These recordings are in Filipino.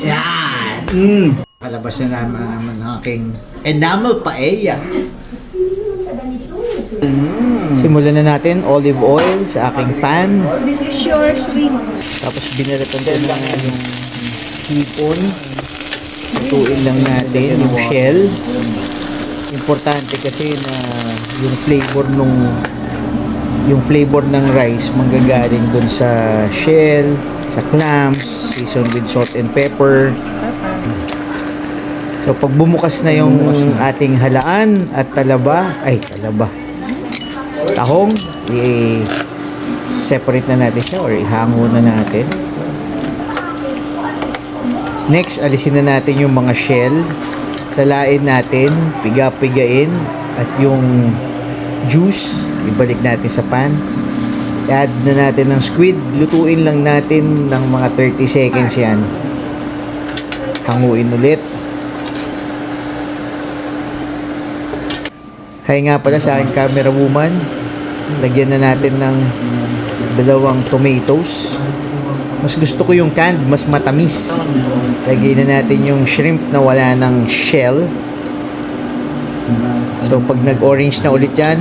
Yan! Kalabas na naman ang aking enamel paella. Simulan na natin, olive oil sa aking pan. This is your shrimp. Tapos binalitan ko na yung hipon. Lutuin lang natin yung shell. Importante kasi na yung flavor ng rice manggagaling dun sa shell, sa clams, seasoned with salt and pepper. So pag bumukas na yung ating halaan at tahong, i-separate na natin siya or ihango na natin. Next, alisin na natin yung mga shell. Salain natin, piga-pigain, at yung juice, ibalik natin sa pan. I-add na natin ng squid. Lutuin lang natin ng mga 30 seconds yan. Hanguin ulit. Hay nga pala sa aking camera woman, lagyan na natin ng 2 tomatoes. Mas gusto ko yung canned, mas matamis. Lagyan na natin yung shrimp na wala ng shell. So pag nag-orange na ulit yan,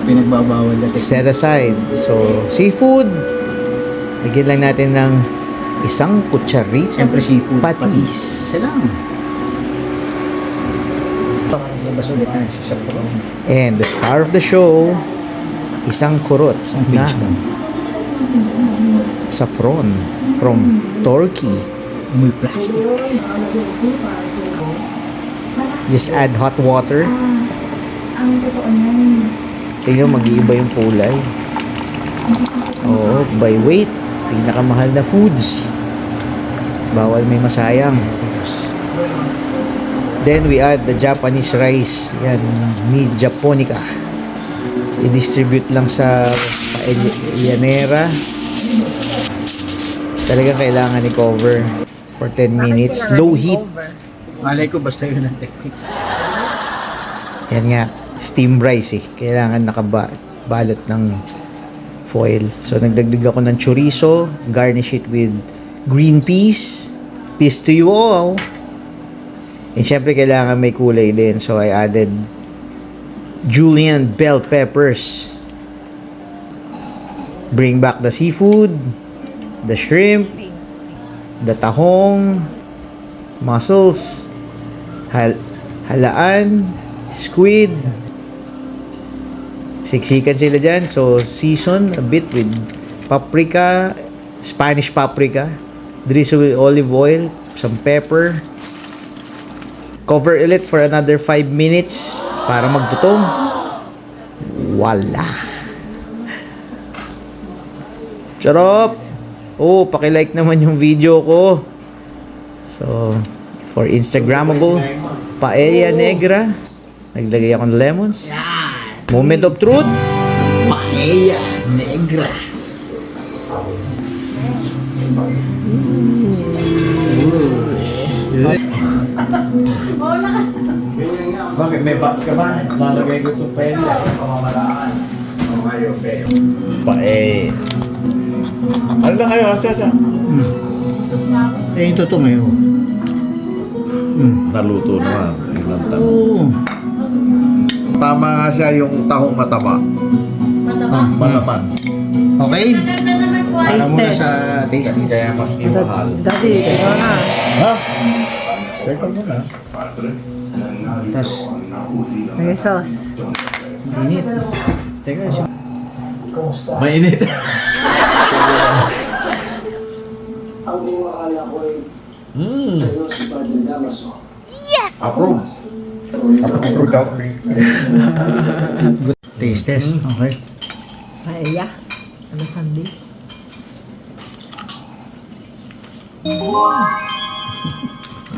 Pinagbabawal natin. set aside. So seafood, lagyan lang natin ng 1 kutsarita Siyempre seafood. patis. Salam. Labas ulit natin sa saffron. And the star of the show, 1 kurot na saffron from Turkey. Muy plastic. Just add hot water. Ang totoo niyan. Tingnan, mag-iiba yung kulay. Oo, by weight. Pinakamahal na foods. Bawal may masayang. Then we add the Japanese rice. Yan, mi japonica. I-distribute lang sa paellanera. Talagang kailangan i-cover for 10 minutes. Low heat. Malay ko basta yun ang technique. Yan nga, steam rice eh. Kailangan nakabalot ng foil. So, nagdagdag ako ng chorizo. Garnish it with green peas. Peace to you all. And syempre, kailangan may kulay din. So, I added julienne bell peppers. Bring back the seafood, the shrimp, the tahong, mussels, halaan, squid. Siksikan sila dyan. So, season a bit with paprika, Spanish paprika. Drizzle with olive oil, some pepper. Cover ulit for another 5 minutes para magtutong. Wala. Charop! Oh, paki-like naman yung video ko. So, for Instagrammable, paella negra. Naglagay ako ng lemons. Moment of truth. Paella negra. Bakit? May box ka ba? Lalagay ko itong paella. Pae. Ano na kayo, Sasa? Eh, yung totoo ngayon. Naluto naman. Ilang tanong. Oo. Tama nga siya yung tahong mataba. Malaman. Okay? Maganda naman po. Para muna Taste sa tasting. Kaya mas imahal. Daddy, kaya na. Ha? Teka muna. Tapos, May sauce. init. Teka, siya. Mainit. Approve. Approve daw. Taste test. Okay. Paella. Ano Sunday?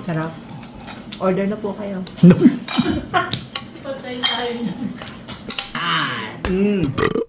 Sarap. Order na po kayo. Mm.